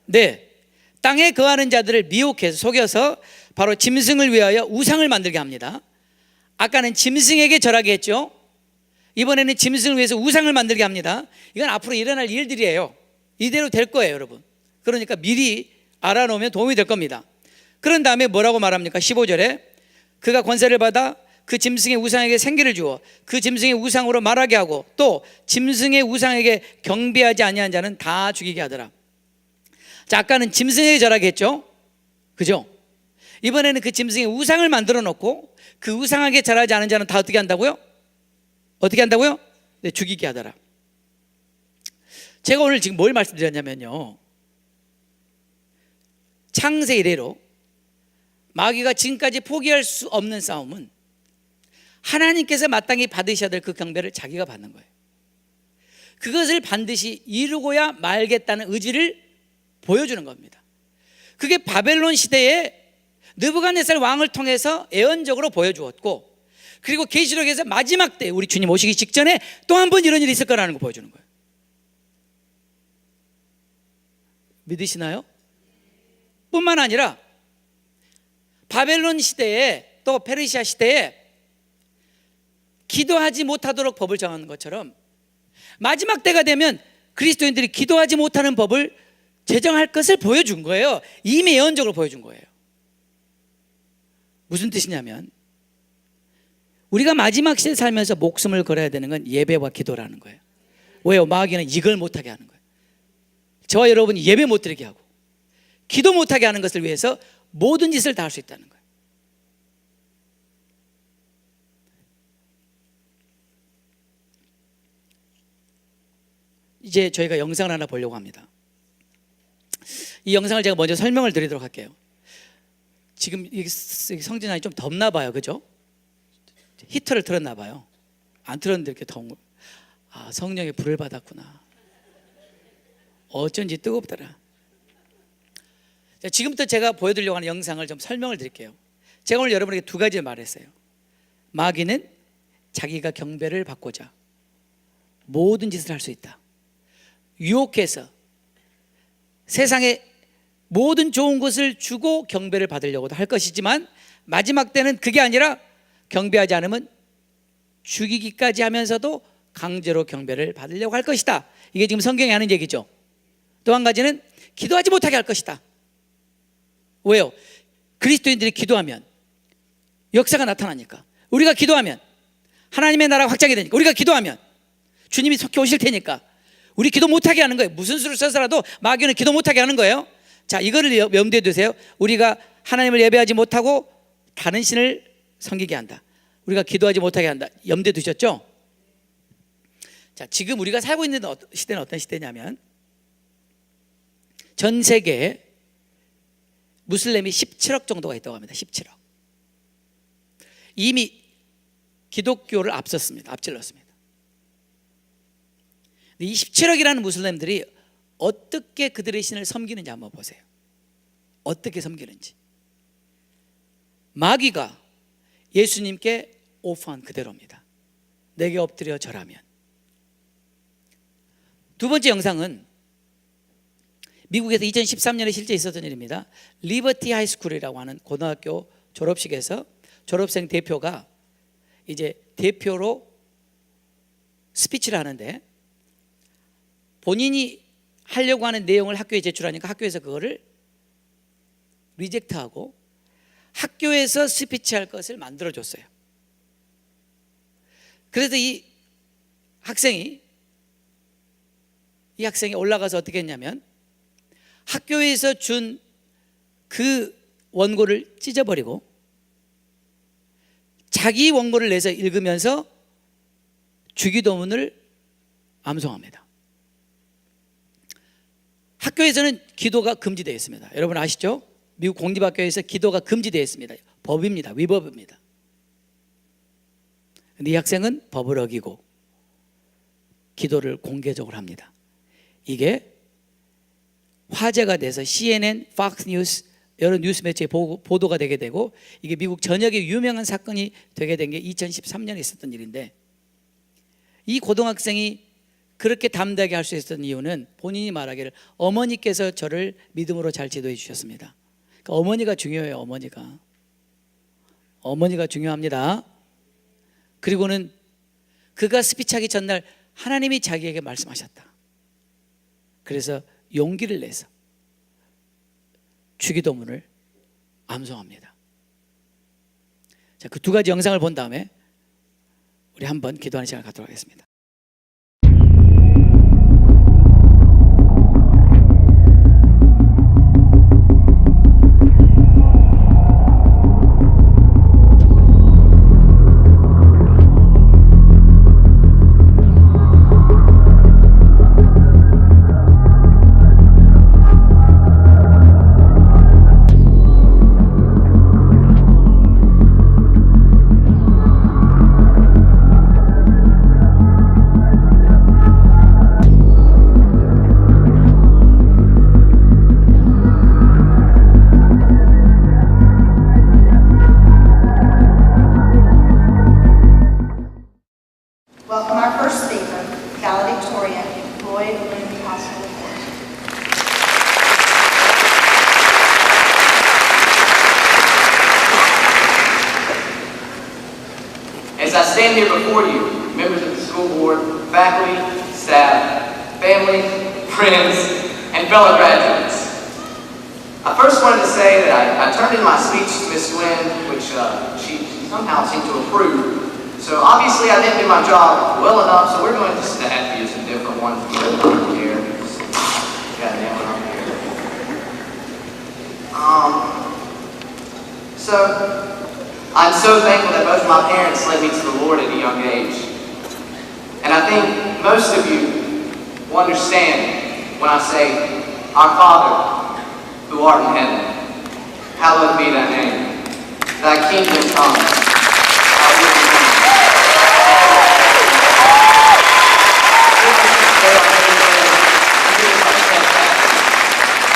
네, 땅에 거하는 자들을 미혹해서 속여서 바로 짐승을 위하여 우상을 만들게 합니다. 아까는 짐승에게 절하게 했죠. 이번에는 짐승을 위해서 우상을 만들게 합니다. 이건 앞으로 일어날 일들이에요. 이대로 될 거예요, 여러분. 그러니까 미리 알아놓으면 도움이 될 겁니다. 그런 다음에 뭐라고 말합니까? 15절에 그가 권세를 받아 그 짐승의 우상에게 생기를 주어 그 짐승의 우상으로 말하게 하고 또 짐승의 우상에게 경배하지 아니한 자는 다 죽이게 하더라. 자, 아까는 짐승에게 절하게 했죠, 그죠? 이번에는 그 짐승의 우상을 만들어 놓고 그 우상에게 절하지 않은 자는 다 어떻게 한다고요? 어떻게 한다고요? 네, 죽이게 하더라. 제가 오늘 지금 뭘 말씀드렸냐면요, 창세 이래로 마귀가 지금까지 포기할 수 없는 싸움은 하나님께서 마땅히 받으셔야 될 그 경배를 자기가 받는 거예요. 그것을 반드시 이루고야 말겠다는 의지를 보여주는 겁니다. 그게 바벨론 시대에 느부갓네살 왕을 통해서 예언적으로 보여주었고, 그리고 계시록에서 마지막 때 우리 주님 오시기 직전에 또 한 번 이런 일이 있을 거라는 거 보여주는 거예요. 믿으시나요? 뿐만 아니라 바벨론 시대에 또 페르시아 시대에 기도하지 못하도록 법을 정하는 것처럼 마지막 때가 되면 그리스도인들이 기도하지 못하는 법을 제정할 것을 보여준 거예요. 이미 예언적으로 보여준 거예요. 무슨 뜻이냐면 우리가 마지막 시대에 살면서 목숨을 걸어야 되는 건 예배와 기도라는 거예요. 왜요? 마귀는 이걸 못하게 하는 거예요. 저와 여러분이 예배 못 드리게 하고 기도 못하게 하는 것을 위해서 모든 짓을 다 할 수 있다는 거예요. 이제 저희가 영상을 하나 보려고 합니다. 이 영상을 제가 먼저 설명을 드리도록 할게요. 지금 성진환이 좀 덥나 봐요, 그죠? 히터를 틀었나 봐요. 안 틀었는데 이렇게 더운 거. 아, 성령의 불을 받았구나. 어쩐지 뜨겁더라. 자, 지금부터 제가 보여드리려고 하는 영상을 좀 설명을 드릴게요. 제가 오늘 여러분에게 두 가지를 말했어요. 마귀는 자기가 경배를 받고자 모든 짓을 할 수 있다. 유혹해서 세상에 모든 좋은 것을 주고 경배를 받으려고도 할 것이지만 마지막 때는 그게 아니라 경배하지 않으면 죽이기까지 하면서도 강제로 경배를 받으려고 할 것이다. 이게 지금 성경이 하는 얘기죠. 또 한 가지는 기도하지 못하게 할 것이다. 왜요? 그리스도인들이 기도하면 역사가 나타나니까. 우리가 기도하면 하나님의 나라가 확장이 되니까. 우리가 기도하면 주님이 속히 오실 테니까 우리 기도 못하게 하는 거예요. 무슨 수를 써서라도 마귀는 기도 못하게 하는 거예요. 자, 이거를 염두에 두세요. 우리가 하나님을 예배하지 못하고 다른 신을 섬기게 한다. 우리가 기도하지 못하게 한다. 염두에 두셨죠? 자, 지금 우리가 살고 있는 시대는 어떤 시대냐면 전 세계에 무슬림이 17억 정도가 있다고 합니다. 17억. 이미 기독교를 앞질렀습니다. 이 17억이라는 무슬림들이 어떻게 그들의 신을 섬기는지 한번 보세요. 어떻게 섬기는지. 마귀가 예수님께 오프한 그대로입니다. 내게 엎드려 절하면. 두 번째 영상은 미국에서 2013년에 실제 있었던 일입니다. 리버티 하이스쿨이라고 하는 고등학교 졸업식에서 졸업생 대표가 이제 대표로 스피치를 하는데 본인이 하려고 하는 내용을 학교에 제출하니까 학교에서 그거를 리젝트하고 학교에서 스피치할 것을 만들어줬어요. 그래서 이 학생이 올라가서 어떻게 했냐면 학교에서 준 그 원고를 찢어버리고 자기 원고를 내서 읽으면서 주기도문을 암송합니다. 학교에서는 기도가 금지되어 있습니다. 여러분 아시죠? 미국 공립학교에서 기도가 금지되어 있습니다. 법입니다. 위법입니다. 근데 이 학생은 법을 어기고 기도를 공개적으로 합니다. 이게 화제가 돼서 CNN, Fox News 여러 뉴스 매체에 보도가 되게 되고 이게 미국 전역에 유명한 사건이 되게 된 게 2013년에 있었던 일인데 이 고등학생이 그렇게 담대하게 할 수 있었던 이유는 본인이 말하기를 어머니께서 저를 믿음으로 잘 지도해 주셨습니다. 그러니까 어머니가 중요해요. 어머니가 중요합니다. 그리고는 그가 스피치하기 전날 하나님이 자기에게 말씀하셨다. 그래서 용기를 내서 주기도문을 암송합니다. 자, 그 두 가지 영상을 본 다음에 우리 한번 기도하는 시간을 갖도록 하겠습니다. Welcome our first speaker, valedictorian, Lloyd Lynn Hospital. As I stand here before you, members of the school board, faculty, staff, family, friends, and fellow graduates, I first wanted to say that I turned in my speech to Miss Gwynn, which she somehow seemed to approve. So obviously I didn't do my job well enough, so we're going to staff use some different ones here. Got that one up here. So I'm so thankful that both of my parents led me to the Lord at a young age. And I think most of you will understand when I say, Our Father, who art in heaven, hallowed be thy name. Thy kingdom come. Thy will be done.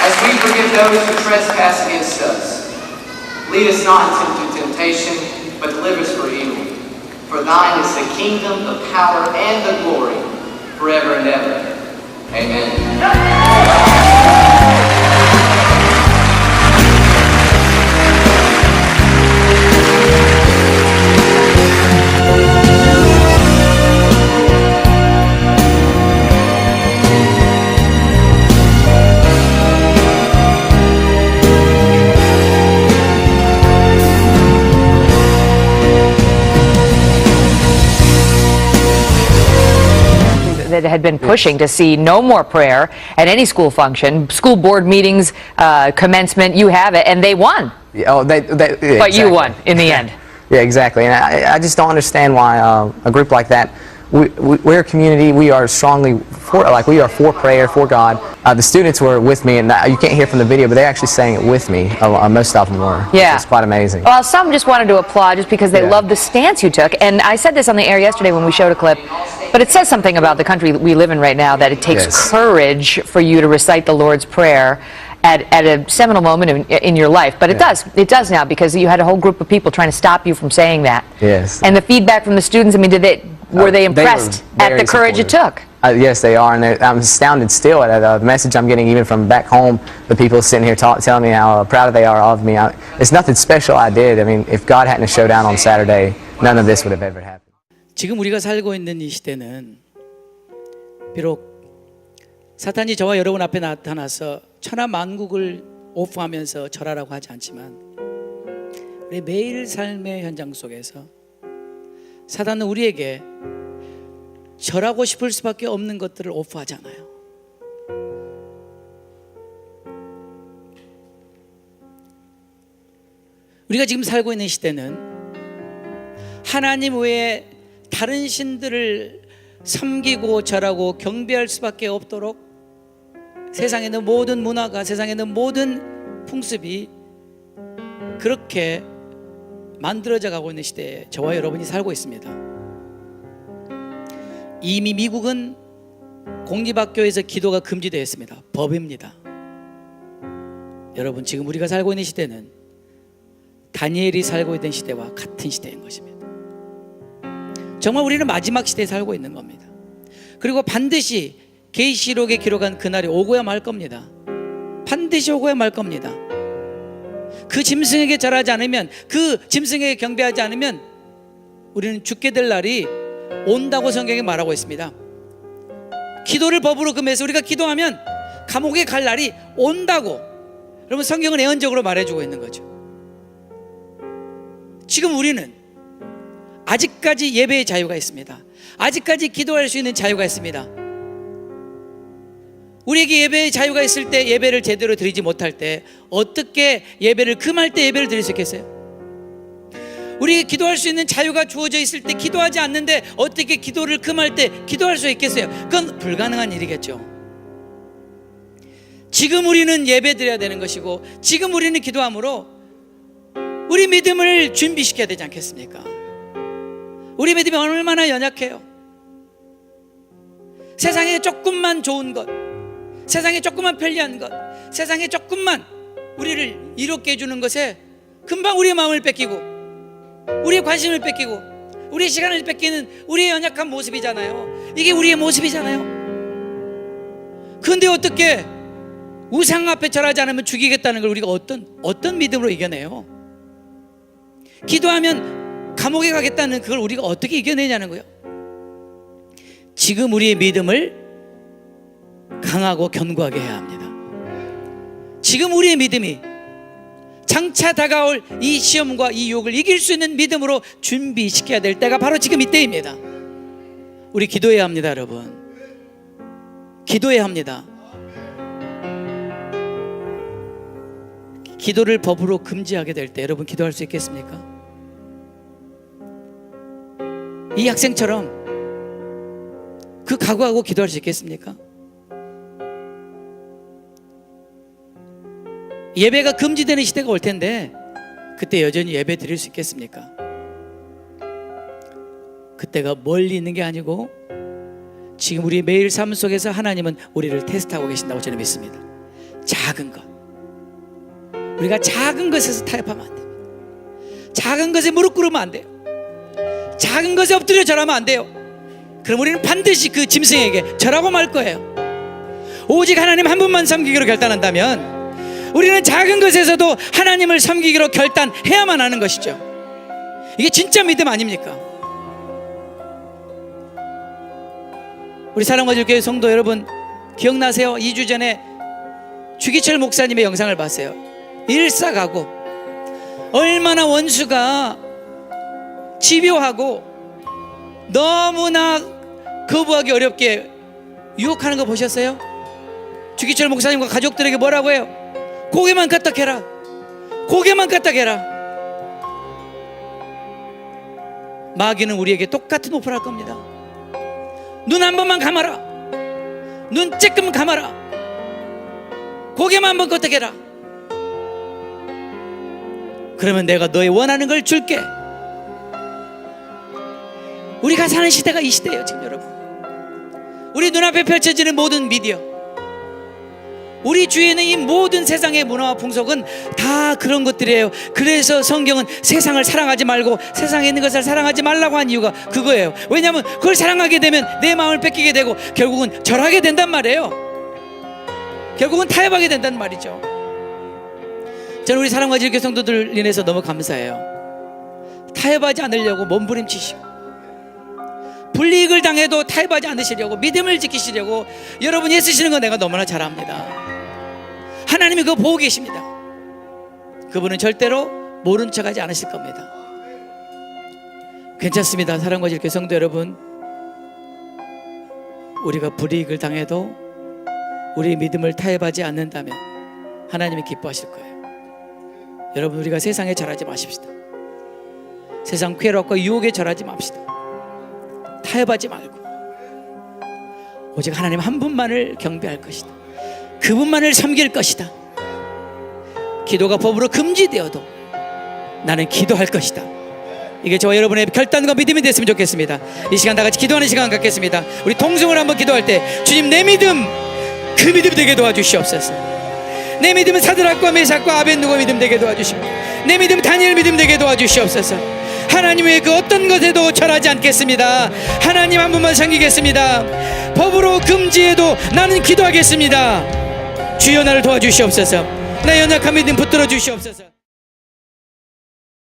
As we forgive those who trespass against us, lead us not into temptation, but deliver us from evil. For thine is the kingdom, the power, and the glory, forever and ever. Amen. That had been pushing to see no more prayer at any school function, school board meetings, commencement, you have it, and they won. Oh, yeah, But exactly. you won in the end. Yeah, exactly. And I just don't understand why a group like that. We're a community. We are strongly for, we are for prayer, for God. The students were with me, and you can't hear from the video, but they actually sang it with me. Most of them were. Yeah. It's quite amazing. Well, some just wanted to applaud just because they Yeah. loved the stance you took. And I said this on the air yesterday when we showed a clip, but it says something about the country we live in right now, that it takes Yes. courage for you to recite the Lord's Prayer at a seminal moment in your life. But Yeah. it does now, because you had a whole group of people trying to stop you from saying that. Yes. And the feedback from the students, I mean, were they They were impressed at very the courage it supportive. took? Yes, they are, and I'm astounded still at the message I'm getting even from back home. The people sitting here telling me how proud they are of me. It's nothing special I did. I mean, if God hadn't showed down on Saturday, none of this would have ever happened. 지금 우리가 살고 있는 이 시대는 비록 사탄이 저와 여러분 앞에 나타나서 천하 만국을 오프하면서 절하라고 하지 않지만, 우리 매일 삶의 현장 속에서 사탄은 우리에게 절하고 싶을 수밖에 없는 것들을 오프하잖아요. 우리가 지금 살고 있는 시대는 하나님 외에 다른 신들을 섬기고 절하고 경배할 수밖에 없도록 세상에 있는 모든 문화가, 세상에 있는 모든 풍습이 그렇게 만들어져 가고 있는 시대에 저와 여러분이 살고 있습니다. 이미 미국은 공립학교에서 기도가 금지되어 있습니다. 법입니다. 여러분, 지금 우리가 살고 있는 시대는 다니엘이 살고 있던 시대와 같은 시대인 것입니다. 정말 우리는 마지막 시대에 살고 있는 겁니다. 그리고 반드시 계시록에 기록한 그날이 오고야 말 겁니다. 반드시 오고야 말 겁니다. 그 짐승에게 절하지 않으면, 그 짐승에게 경배하지 않으면 우리는 죽게 될 날이 온다고 성경에 말하고 있습니다. 기도를 법으로 금해서 우리가 기도하면 감옥에 갈 날이 온다고, 여러분 성경은 예언적으로 말해주고 있는 거죠. 지금 우리는 아직까지 예배의 자유가 있습니다. 아직까지 기도할 수 있는 자유가 있습니다. 우리에게 예배의 자유가 있을 때 예배를 제대로 드리지 못할 때 어떻게 예배를 금할 때 예배를 드릴 수 있겠어요? 우리에게 기도할 수 있는 자유가 주어져 있을 때 기도하지 않는데 어떻게 기도를 금할 때 기도할 수 있겠어요? 그건 불가능한 일이겠죠. 지금 우리는 예배 드려야 되는 것이고 지금 우리는 기도함으로 우리 믿음을 준비시켜야 되지 않겠습니까? 우리 믿음이 얼마나 연약해요. 세상에 조금만 좋은 것, 세상에 조금만 편리한 것, 세상에 조금만 우리를 이롭게 해주는 것에 금방 우리의 마음을 뺏기고 우리의 관심을 뺏기고 우리의 시간을 뺏기는 우리의 연약한 모습이잖아요. 이게 우리의 모습이잖아요. 그런데 어떻게 우상 앞에 절하지 않으면 죽이겠다는 걸 우리가 어떤 믿음으로 이겨내요? 기도하면 감옥에 가겠다는 그걸 우리가 어떻게 이겨내냐는 거예요. 지금 우리의 믿음을 강하고 견고하게 해야 합니다. 지금 우리의 믿음이 장차 다가올 이 시험과 이 유혹을 이길 수 있는 믿음으로 준비시켜야 될 때가 바로 지금 이때입니다. 우리 기도해야 합니다, 여러분. 기도해야 합니다. 기도를 법으로 금지하게 될 때 여러분 기도할 수 있겠습니까? 이 학생처럼 그 각오하고 기도할 수 있겠습니까? 예배가 금지되는 시대가 올 텐데 그때 여전히 예배 드릴 수 있겠습니까? 그때가 멀리 있는 게 아니고 지금 우리 매일 삶 속에서 하나님은 우리를 테스트하고 계신다고 저는 믿습니다. 작은 것, 우리가 작은 것에서 타협하면 안 됩니다. 작은 것에 무릎 꿇으면 안 돼요. 작은 것에 엎드려 절하면 안 돼요. 그럼 우리는 반드시 그 짐승에게 절하고 말 거예요. 오직 하나님 한 분만 섬기기로 결단한다면 우리는 작은 것에서도 하나님을 섬기기로 결단해야만 하는 것이죠. 이게 진짜 믿음 아닙니까? 우리 사랑과 주교회 성도 여러분 기억나세요? 2주 전에 주기철 목사님의 영상을 봤어요. 일사가고 얼마나 원수가 집요하고 너무나 거부하기 어렵게 유혹하는 거 보셨어요? 주기철 목사님과 가족들에게 뭐라고 해요? 고개만 까딱해라, 고개만 까딱해라. 마귀는 우리에게 똑같은 오퍼를 할 겁니다. 눈 한 번만 감아라, 눈 쬐끔 감아라, 고개만 한번 까딱해라. 그러면 내가 너의 원하는 걸 줄게. 우리가 사는 시대가 이 시대예요. 지금 여러분, 우리 눈앞에 펼쳐지는 모든 미디어, 우리 주위에 있는 이 모든 세상의 문화와 풍속은 다 그런 것들이에요. 그래서 성경은 세상을 사랑하지 말고 세상에 있는 것을 사랑하지 말라고 한 이유가 그거예요. 왜냐하면 그걸 사랑하게 되면 내 마음을 뺏기게 되고 결국은 절하게 된단 말이에요. 결국은 타협하게 된단 말이죠. 저는 우리 사랑과 지교회 성도들 인해서 너무 감사해요. 타협하지 않으려고 몸부림치시고 불이익을 당해도 타협하지 않으시려고 믿음을 지키시려고 여러분이 애쓰시는 거 내가 너무나 잘 압니다. 하나님이 그거 보고 계십니다. 그분은 절대로 모른 척하지 않으실 겁니다. 괜찮습니다. 사랑과 지교회 성도 여러분, 우리가 불이익을 당해도 우리의 믿음을 타협하지 않는다면 하나님이 기뻐하실 거예요. 여러분, 우리가 세상에 절하지 마십시다. 세상 쾌락과 유혹에 절하지 맙시다. 타협하지 말고 오직 하나님 한 분만을 경배할 것이다. 그분만을 섬길 것이다. 기도가 법으로 금지되어도 나는 기도할 것이다. 이게 저와 여러분의 결단과 믿음이 됐으면 좋겠습니다. 이 시간 다 같이 기도하는 시간 갖겠습니다. 우리 통성을 한번 기도할 때 주님, 내 믿음 그 믿음 되게 도와주시옵소서. 내 믿음은 사드락과 메삭과 아벳느고 믿음 되게 도와주시고 내 믿음 다니엘 믿음 되게 도와주시옵소서. 하나님 외에 그 어떤 것에도 절하지 않겠습니다. 하나님 한 분만 섬기겠습니다. 법으로 금지해도 나는 기도하겠습니다. 주여 나를 도와주시옵소서. 내 연약한 믿음 붙들어 주시옵소서.